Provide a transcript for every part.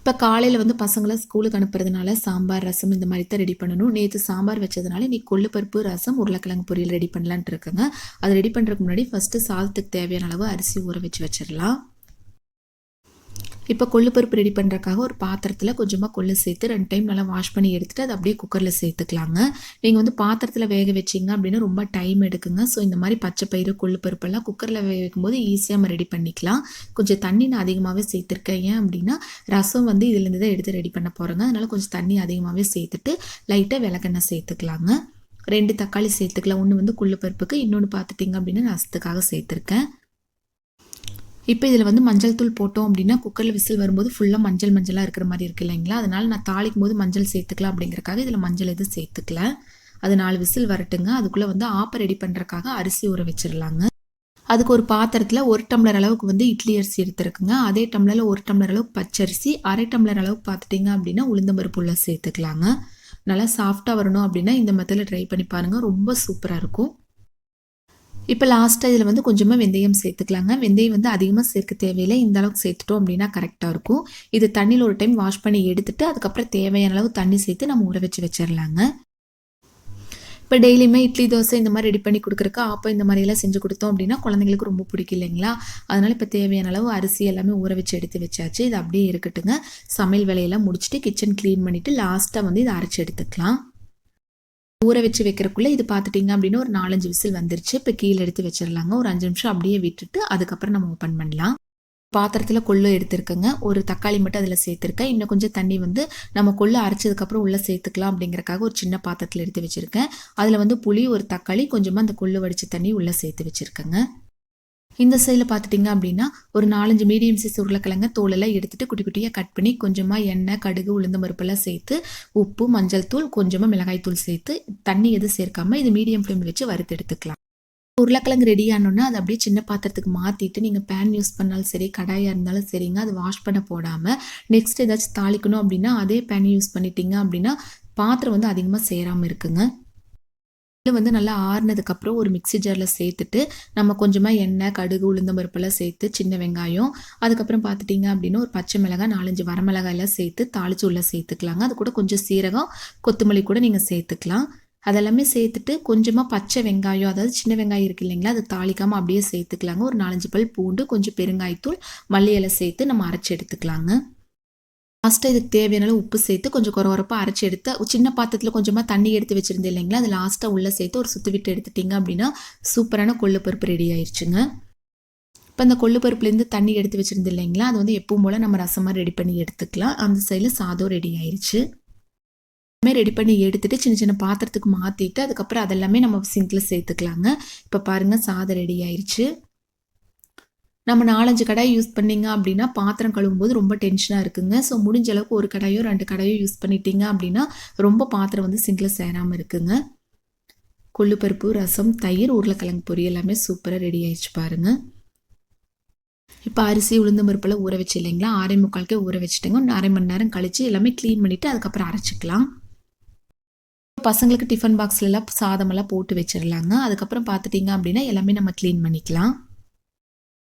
இப்போ காலையில் வந்து பசங்களை ஸ்கூலுக்கு அனுப்புறதுனால சாம்பார் ரசம் இந்த மாதிரி தான் ரெடி பண்ணணும். நேற்று சாம்பார் வச்சதுனால இன்னைக்கு கொள்ளுப்பருப்பு ரசம் உருளைக்கிழங்கு பொரியல் ரெடி பண்ணலான்ட்டு இருக்குங்க. அது ரெடி பண்ணுறதுக்கு முன்னாடி ஃபஸ்ட்டு சாதத்துக்கு தேவையான அளவு அரிசி ஊற வச்சு வச்சிடலாம். இப்போ கொள்ளு பருப்பு ரெடி பண்ணுறக்காக ஒரு பாத்திரத்தில் கொஞ்சமாக கொள்ளு சேர்த்து 2 டைம் நல்லா வாஷ் பண்ணி எடுத்துகிட்டு அது அப்படியே குக்கரில் சேர்த்துக்கலாங்க. நீங்கள் வந்து பாத்திரத்தில் வேக வச்சிங்க அப்படின்னா ரொம்ப டைம் எடுக்குங்க. ஸோ இந்த மாதிரி பச்சை பயிறு கொள்ளு பருப்பெல்லாம் குக்கரில் வேக வைக்கும்போது ஈஸியாக நம்ம ரெடி பண்ணிக்கலாம். கொஞ்சம் தண்ணி நான் அதிகமாகவே சேர்த்துருக்கேன். ஏன் அப்படின்னா ரசம் வந்து இதுலேருந்து தான் எடுத்து ரெடி பண்ண போகிறேங்க. அதனால் கொஞ்சம் தண்ணி அதிகமாகவே சேர்த்துட்டு லைட்டாக விளக்கெண்ணெய் சேர்த்துக்கலாங்க. 2 தக்காளி சேர்த்துக்கலாம். ஒன்று வந்து கொள்ளு பருப்புக்கு, இன்னொன்று பார்த்துட்டிங்க அப்படின்னா ரசத்துக்காக சேர்த்துருக்கேன். இப்போ இதில் வந்து மஞ்சள் தூள் போட்டோம் அப்படின்னா குக்கரில் விசில் வரும்போது ஃபுல்லாக மஞ்சளாக இருக்கிற மாதிரி இருக்குது இல்லைங்களா? அதனால் நான் தாளிக்கும் போது மஞ்சள் சேர்த்துக்கலாம் அப்படிங்கிறக்காக இதில் மஞ்சள் எதுவும் சேர்த்துக்கல. அது 4 விசில் வரட்டுங்க. அதுக்குள்ளே வந்து ஆப்பை ரெடி பண்ணுறக்காக அரிசி ஊற வச்சிடலாங்க. அதுக்கு ஒரு பாத்திரத்தில் 1 டம்ளர் அளவுக்கு வந்து இட்லி அரிசி எடுத்துருக்குங்க. அதே டம்ளரில் 1 டம்ளர் அளவுக்கு பச்சரிசி, 1/2 டம்ளர் அளவுக்கு பார்த்துட்டிங்க அப்படின்னா உளுந்தம்பருப்பு உள்ள சேர்த்துக்கலாங்க. நல்லா சாஃப்டாக வரணும் அப்படின்னா இந்த மெத்தடில் ட்ரை பண்ணி பாருங்கள். ரொம்ப சூப்பராக இருக்கும். இப்போ லாஸ்ட்டாக இதில் வந்து கொஞ்சமாக வெந்தயம் சேர்த்துக்கலாங்க. வெந்தயம் வந்து அதிகமாக சேர்க்க தேவையில்லை. இந்த அளவுக்கு சேர்த்துட்டோம் அப்படின்னா கரெக்டாக இருக்கும். இது தண்ணியில் ஒரு டைம் வாஷ் பண்ணி எடுத்துட்டு அதுக்கப்புறம் தேவையான அளவு தண்ணி சேர்த்து நம்ம ஊற வச்சிடலாங்க. இப்போ டெய்லியுமே இட்லி தோசை இந்த மாதிரி ரெடி பண்ணி கொடுக்குறக்கு ஆப்பம் இந்த மாதிரியெல்லாம் செஞ்சு கொடுத்தோம் அப்படின்னா குழந்தைங்களுக்கு ரொம்ப பிடிக்கும் இல்லைங்களா? அதனால் இப்போ தேவையான அளவு அரிசி எல்லாமே ஊற வச்சு எடுத்து வச்சாச்சு. இது அப்படியே இருக்கட்டுங்க. சமையல் வேலையெல்லாம் முடிச்சுட்டு கிச்சன் க்ளீன் பண்ணிவிட்டு லாஸ்ட்டாக வந்து இதை அரைச்சி எடுத்துக்கலாம். ஊற வச்சு வைக்கிறக்குள்ளே இது பார்த்துட்டிங்க அப்படின்னா ஒரு 4-5 விசில் வந்துருச்சு. இப்போ கீழே எடுத்து வச்சிடலாங்க. ஒரு 5 நிமிஷம் அப்படியே விட்டுட்டு அதுக்கப்புறம் நம்ம ஓப்பன் பண்ணலாம். பாத்திரத்தில் கொள்ளு எடுத்துருக்கேங்க. ஒரு தக்காளி மட்டும் அதில் சேர்த்துருக்கேன். இன்னும் கொஞ்சம் தண்ணி வந்து நம்ம கொள்ளு அரைச்சதுக்கப்புறம் உள்ளே சேர்த்துக்கலாம் அப்படிங்கிறக்காக ஒரு சின்ன பாத்திரத்தில் எடுத்து வச்சுருக்கேன். அதில் வந்து புளி, ஒரு தக்காளி, கொஞ்சமாக அந்த கொள்ளு வடித்த தண்ணி உள்ளே சேர்த்து வச்சுருக்கேங்க. இந்த சைடில் பார்த்துட்டிங்க அப்படின்னா ஒரு 4-5 மீடியம் சைஸ் உருளைக்கிழங்க தோலெல்லாம் எடுத்துகிட்டு குட்டி குட்டியாக கட் பண்ணி கொஞ்சமாக எண்ணெய், கடுகு, உளுந்தம் பருப்பெல்லாம் சேர்த்து உப்பு, மஞ்சள் தூள், கொஞ்சமாக மிளகாய் தூள் சேர்த்து தண்ணி எதுவும் சேர்க்காமல் இது மீடியம் ஃப்ளேமில் வச்சு வறுத்து எடுத்துக்கலாம். உருளைக்கிழங்கு ரெடி ஆனோன்னா அதை அப்படியே சின்ன பாத்திரத்துக்கு மாற்றிட்டு நீங்கள் பேன் யூஸ் பண்ணாலும் சரி, கடாயாக இருந்தாலும் சரிங்க, அது வாஷ் பண்ண போடாமல் நெக்ஸ்ட் ஏதாச்சும் தாளிக்கணும் அப்படின்னா அதே பேன் யூஸ் பண்ணிட்டீங்க அப்படின்னா பாத்திரம் வந்து அதிகமாக சேராமல் இருக்குங்க. இது வந்து நல்லா ஆறுனதுக்கப்புறம் ஒரு மிக்ஸி ஜாரில் சேர்த்துட்டு நம்ம கொஞ்சமாக எண்ணெய், கடுகு, உளுந்தம் பருப்பெல்லாம் சேர்த்து சின்ன வெங்காயம், அதுக்கப்புறம் பார்த்துட்டிங்க அப்படின்னா ஒரு பச்சை மிளகாய், 4-5 வரமிளகாய் எல்லாம் சேர்த்து தாளித்து உள்ளே சேர்த்துக்கலாங்க. அது கூட கொஞ்சம் சீரகம், கொத்தமல்லி கூட நீங்கள் சேர்த்துக்கலாம். அதெல்லாமே சேர்த்துட்டு கொஞ்சமாக பச்சை வெங்காயம், அதாவது சின்ன வெங்காயம் இருக்குது இல்லைங்களா, அது தாளிக்காமல் அப்படியே சேர்த்துக்கலாங்க. ஒரு 4-5 பல் பூண்டு, கொஞ்சம் பெருங்காயத்தூள், மல்லி இலை சேர்த்து நம்ம அரைச்சி எடுத்துக்கலாங்க. லாஸ்ட்டாக இதுக்கு தேவையான அளவு உப்பு சேர்த்து கொஞ்சம் கொரகொரப்பாக அரைச்சி எடுத்து சின்ன பாத்திரத்தில் கொஞ்சமாக தண்ணி எடுத்து வச்சுருந்தேன் இல்லைங்களா, அது லாஸ்ட்டாக உள்ளே சேர்த்து ஒரு சுற்றி விட்டு எடுத்துட்டிங்க அப்படின்னா சூப்பரான கொள்ளு பருப்பு ரெடி ஆயிடுச்சுங்க. இப்போ அந்த கொள்ளு பருப்புலேருந்து தண்ணி எடுத்து வச்சுருந்து இல்லைங்களா, அது வந்து எப்பவும் போல் நம்ம ரசமாக ரெடி பண்ணி எடுத்துக்கலாம். அந்த சைடில் சாதம் ரெடி ஆயிடுச்சு. எல்லாமே ரெடி பண்ணி எடுத்துகிட்டு சின்ன சின்ன பாத்திரத்துக்கு மாற்றிட்டு அதுக்கப்புறம் அதெல்லாமே நம்ம சிங்கில் சேர்த்துக்கலாங்க. இப்போ பாருங்கள் சாதம் ரெடி ஆயிடுச்சு. நம்ம 4-5 கடாய் யூஸ் பண்ணிங்க அப்படின்னா பாத்திரம் கழுவும்போது ரொம்ப டென்ஷனாக இருக்குங்க. ஸோ முடிஞ்ச அளவுக்கு ஒரு கடாயோ 2 கடாயோ யூஸ் பண்ணிட்டீங்க அப்படின்னா ரொம்ப பாத்திரம் வந்து சிங்கில் சேராமல் இருக்குங்க. கொள்ளுப்பருப்பு, ரசம், தயிர், உருளைக்கிழங்கு பொரியல் எல்லாமே சூப்பராக ரெடி ஆயிடுச்சு பாருங்கள். இப்போ அரிசி, உளுந்தம் பருப்பெல்லாம் ஊற வச்சு இல்லைங்களா, 6:45க்கே ஊற வச்சுட்டேங்க. 1/2 மணி நேரம் கழித்து எல்லாமே க்ளீன் பண்ணிவிட்டு அதுக்கப்புறம் அரைச்சிக்கலாம். பசங்களுக்கு டிஃபன் பாக்ஸ்லலாம் சாதமெல்லாம் போட்டு வச்சிடலாங்க. அதுக்கப்புறம் பார்த்துட்டிங்க அப்படின்னா எல்லாமே நம்ம க்ளீன் பண்ணிக்கலாம்.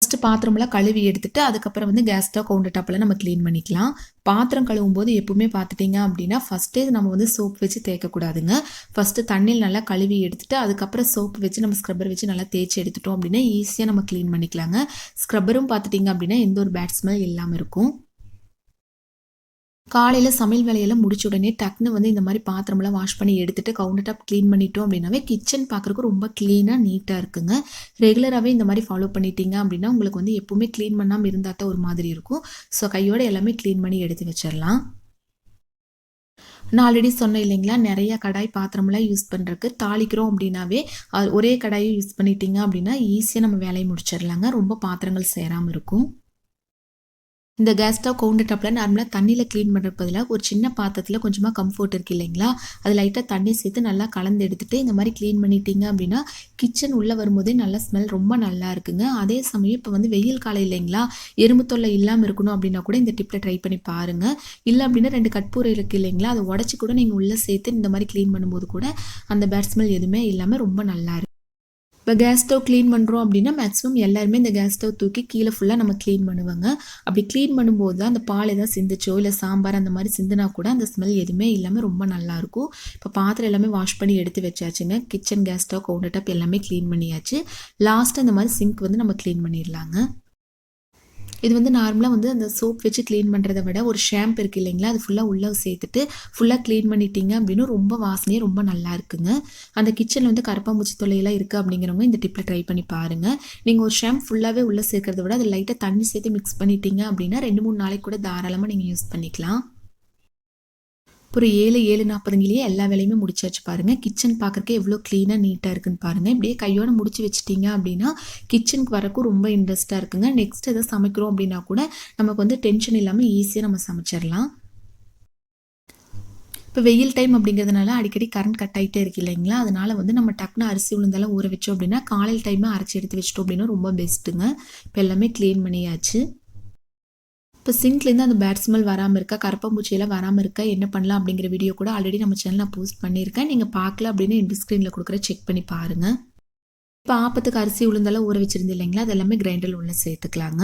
ஃபஸ்ட்டு பாத்திரமெல்லாம் கழுவி எடுத்துட்டு அதுக்கப்புறம் வந்து கேஸ் ஸ்டவ், கவுண்டர் டாப்பெல்லாம் நம்ம க்ளீன் பண்ணிக்கலாம். பாத்திரம் கழுவும் போது எப்பவுமே பார்த்துட்டிங்க அப்படின்னா ஃபஸ்ட்டே நம்ம வந்து சோப் வச்சு தேய்க்கக்கூடாதுங்க. ஃபஸ்ட்டு தண்ணியில் நல்லா கழுவி எடுத்துட்டு அதுக்கப்புறம் சோப்பு வச்சு நம்ம ஸ்க்ரப்பர் வச்சு நல்லா தேய்ச்சி எடுத்துட்டோம் அப்படின்னா ஈஸியாக நம்ம க்ளீன் பண்ணிக்கலாங்க. ஸ்க்ரப்பரும் பார்த்துட்டிங்க அப்படின்னா எந்த ஒரு பேட் ஸ்மெல் இல்லாமல் இருக்கும். காலையில் சமையல் வேலையெல்லாம் முடிச்ச உடனே டக்குன்னு வந்து இந்த மாதிரி பாத்திரமெல்லாம் வாஷ் பண்ணி எடுத்துகிட்டு கவுண்டர் டாப் க்ளீன் பண்ணிட்டோம் அப்படின்னாவே கிச்சன் பார்க்குறக்கு ரொம்ப க்ளீனாக நீட்டாக இருக்குங்க. ரெகுலராகவே இந்த மாதிரி ஃபாலோ பண்ணிட்டீங்க அப்படின்னா உங்களுக்கு வந்து எப்போவுமே க்ளீன் பண்ணாமல் இருந்தால் தான் ஒரு மாதிரி இருக்கும். ஸோ கையோடு எல்லாமே க்ளீன் பண்ணி எடுத்து வச்சிடலாம். நான் ஆல்ரெடி சொன்னேன் இல்லைங்களா, நிறைய கடாய் பாத்திரமெல்லாம் யூஸ் பண்ணுறதுக்கு தாளிக்கிறோம் அப்படின்னாவே ஒரே கடாயை யூஸ் பண்ணிட்டீங்க அப்படின்னா ஈஸியாக நம்ம வேலையை முடிச்சிடலாங்க. ரொம்ப பாத்திரங்கள் சேராமல் இருக்கும். இந்த கேஸ் ஸ்டவ், கவுண்டர் டாப்பில் நார்மலாக தண்ணியில் க்ளீன் பண்ணுறதுக்கு பதிலாக ஒரு சின்ன பாத்திரத்தில் கொஞ்சமாக கம்ஃபர்ட் இருக்குது இல்லைங்களா, அது லைட்டாக தண்ணி சேர்த்து நல்லா கலந்து எடுத்துகிட்டு இந்த மாதிரி க்ளீன் பண்ணிட்டீங்க அப்படின்னா கிச்சன் உள்ளே வரும்போதே நல்லா ஸ்மெல் ரொம்ப நல்லா இருக்குங்க. அதே சமயம் இப்போ வந்து வெயில் காலம் இல்லைங்களா, எறும்பு தொல்லை இல்லாமல் இருக்கணும் அப்படின்னா கூட இந்த டிப்பில் ட்ரை பண்ணி பாருங்கள். இல்லை அப்படின்னா 2 கற்பூரம் இருக்குது இல்லைங்களா, அதை உடச்சி கூட நீங்கள் உள்ளே சேர்த்து இந்த மாதிரி க்ளீன் பண்ணும்போது கூட அந்த பேட் ஸ்மெல் எதுவுமே இல்லாமல் ரொம்ப நல்லா இருக்கும். இப்போ கேஸ் ஸ்டவ் க்ளீன் பண்ணுறோம் அப்படின்னா மேக்ஸிமம் எல்லாருமே இந்த கேஸ் ஸ்டவ் தூக்கி கீழே ஃபுல்லாக நம்ம க்ளீன் பண்ணுவாங்க. அப்படி க்ளீன் பண்ணும்போது தான் அந்த பால் எதாவது சிந்துச்சோ இல்லை சாம்பார் அந்த மாதிரி சிந்துனா கூட அந்த ஸ்மெல் எதுவுமே இல்லாமல் ரொம்ப நல்லாயிருக்கும். இப்போ பாத்திரம் எல்லாமே வாஷ் பண்ணி எடுத்து வச்சாச்சுங்க. Kitchen, gas stove, counter top எல்லாமே க்ளீன் பண்ணியாச்சு. லாஸ்ட்டு இந்த மாதிரி சிங்க் வந்து நம்ம க்ளீன் பண்ணிடலாங்க. இது வந்து நார்மலாக வந்து அந்த சோப் வச்சு க்ளீன் பண்ணுறத விட ஒரு ஷாம்பு இருக்குது இல்லைங்களா, அது ஃபுல்லாக உள்ளே சேர்த்துட்டு ஃபுல்லாக க்ளீன் பண்ணிட்டீங்க அப்படின்னு ரொம்ப வாசனையே ரொம்ப நல்லா இருக்குங்க. அந்த கிச்சனில் வந்து கரப்பாம்பூச்சி தொல்லையெல்லாம் இருக்குது அப்படிங்கிறவங்க இந்த டிப்பில் ட்ரை பண்ணி பாருங்கள். நீங்கள் ஒரு ஷாம்பு ஃபுல்லாகவே உள்ளே சேர்க்கறத விட அது லைட்டாக தண்ணி சேர்த்து மிக்ஸ் பண்ணிட்டீங்க அப்படின்னா 2-3 நாளைக்கு கூட தாராளமாக நீங்கள் யூஸ் பண்ணிக்கலாம். ஒரு 7-7:40ங்கிலேயே எல்லா வேலையுமே முடிச்சாச்சு பாருங்கள். கிச்சன் பார்க்குறக்கே எவ்வளோ க்ளீனாக நீட்டாக இருக்குன்னு பாருங்கள். இப்படியே கையோட முடிச்சு வச்சுட்டிங்க அப்படின்னா கிச்சனுக்கு வரக்கும் ரொம்ப இன்ட்ரெஸ்ட்டாக இருக்குங்க. நெக்ஸ்ட் எதாவது சமைக்கிறோம் அப்படின்னா கூட நமக்கு வந்து டென்ஷன் இல்லாமல் ஈஸியாக நம்ம சமைச்சிடலாம். இப்போ வெயில் டைம் அப்படிங்கிறதுனால அடிக்கடி கரண்ட் கட் ஆகிட்டே இருக்கு இல்லைங்களா, அதனால வந்து நம்ம டக்குன்னு அரிசி உளுந்தெல்லாம் ஊற வச்சோம் அப்படின்னா காலையில் டைமாக அரைச்சி எடுத்து வச்சிட்டோம் அப்படின்னா ரொம்ப பெஸ்ட்டுங்க. இப்போ எல்லாமே க்ளீன் பண்ணியாச்சு. இப்போ சிங்க்லேருந்து அந்த பேட் ஸ்மெல் வராமல் இருக்கா, கரப்பாம்பூச்சியெல்லாம் வராமல் இருக்கா, என்ன பண்ணலாம் அப்படிங்கிற வீடியோ கூட ஆல்ரெடி நம்ம சேனலில் நான் போஸ்ட் பண்ணியிருக்கேன். நீங்கள் பார்க்கல அப்படின்னு எண்ட் ஸ்க்ரீனில் கொடுக்குற செக் பண்ணி பாருங்கள். இப்போ ஆப்பத்துக்கு அரிசி உளுந்தெல்லாம் ஊற வச்சிருந்து இல்லைங்களா, அது எல்லாமே கிரைண்டரில் உள்ள சேர்த்துக்கலாங்க.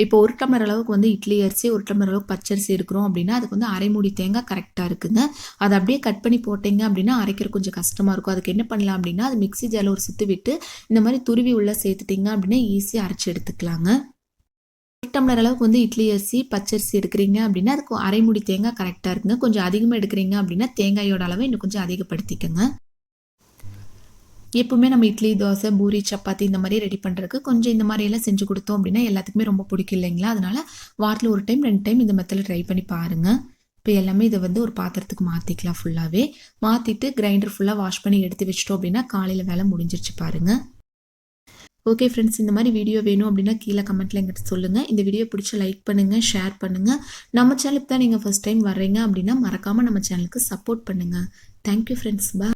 இப்போ 1 டம்ளர் அளவுக்கு வந்து இட்லி அரிசி, 1 டம்ளர் அளவுக்கு பச்சரிசி எடுக்கிறோம் அப்படின்னா அதுக்கு வந்து அரை மூடி தேங்காய் கரெக்டாக இருக்குங்க. அதை அப்படியே கட் பண்ணி போட்டிங்க அப்படின்னா அரைக்கிற கொஞ்சம் கஷ்டமாக இருக்கும். அதுக்கு என்ன பண்ணலாம் அப்படின்னா அது மிக்ஸி ஜாரில் ஒரு சுற்று விட்டு இந்த மாதிரி துருவி உள்ளே சேர்த்துட்டிங்க அப்படின்னா ஈஸியாக அரைச்சி எடுத்துக்கலாங்க. 1 டம்ளர் அளவுக்கு வந்து இட்லி அரிசி, பச்சரிசி எடுக்கிறீங்க அப்படின்னா அதுக்கு அரை மூடி தேங்காய் கரெக்டாக இருக்குங்க. கொஞ்சம் அதிகமாக எடுக்கிறீங்க அப்படின்னா தேங்காயோட அளவை இன்னும் கொஞ்சம் அதிகப்படுத்திக்கங்க. எப்பவுமே நம்ம இட்லி, தோசை, பூரி, சப்பாத்தி இந்த மாதிரி ரெடி பண்ணுறதுக்கு கொஞ்சம் இந்த மாதிரியெல்லாம் செஞ்சு கொடுத்தோம் அப்படின்னா எல்லாத்துக்குமே ரொம்ப பிடிக்கும் இல்லைங்களா, அதனால வாரத்தில் 1 டைம் 2 டைம் இந்த மெத்தடில் ட்ரை பண்ணி பாருங்கள். இப்போ எல்லாமே இதை வந்து ஒரு பாத்திரத்துக்கு மாற்றிக்கலாம். ஃபுல்லாகவே மாற்றிட்டு கிரைண்டர் ஃபுல்லாக வாஷ் பண்ணி எடுத்து வச்சிட்டோம் அப்படின்னா காலையில் வேலை முடிஞ்சிருச்சு பாருங்கள். ஓகே ஃப்ரெண்ட்ஸ், இந்த மாதிரி வீடியோ வேணும் அப்படின்னா கீழே கமெண்ட்டில் எங்கிட்ட சொல்லுங்கள். இந்த வீடியோ பிடிச்ச லைக் பண்ணுங்கள், ஷேர் பண்ணுங்கள். நம்ம சேனலுக்கு தான் நீங்கள் ஃபஸ்ட் டைம் வர்றீங்க அப்படின்னா மறக்காமல் நம்ம சேனலுக்கு சப்போர்ட் பண்ணுங்கள். Thank you friends. பாய்.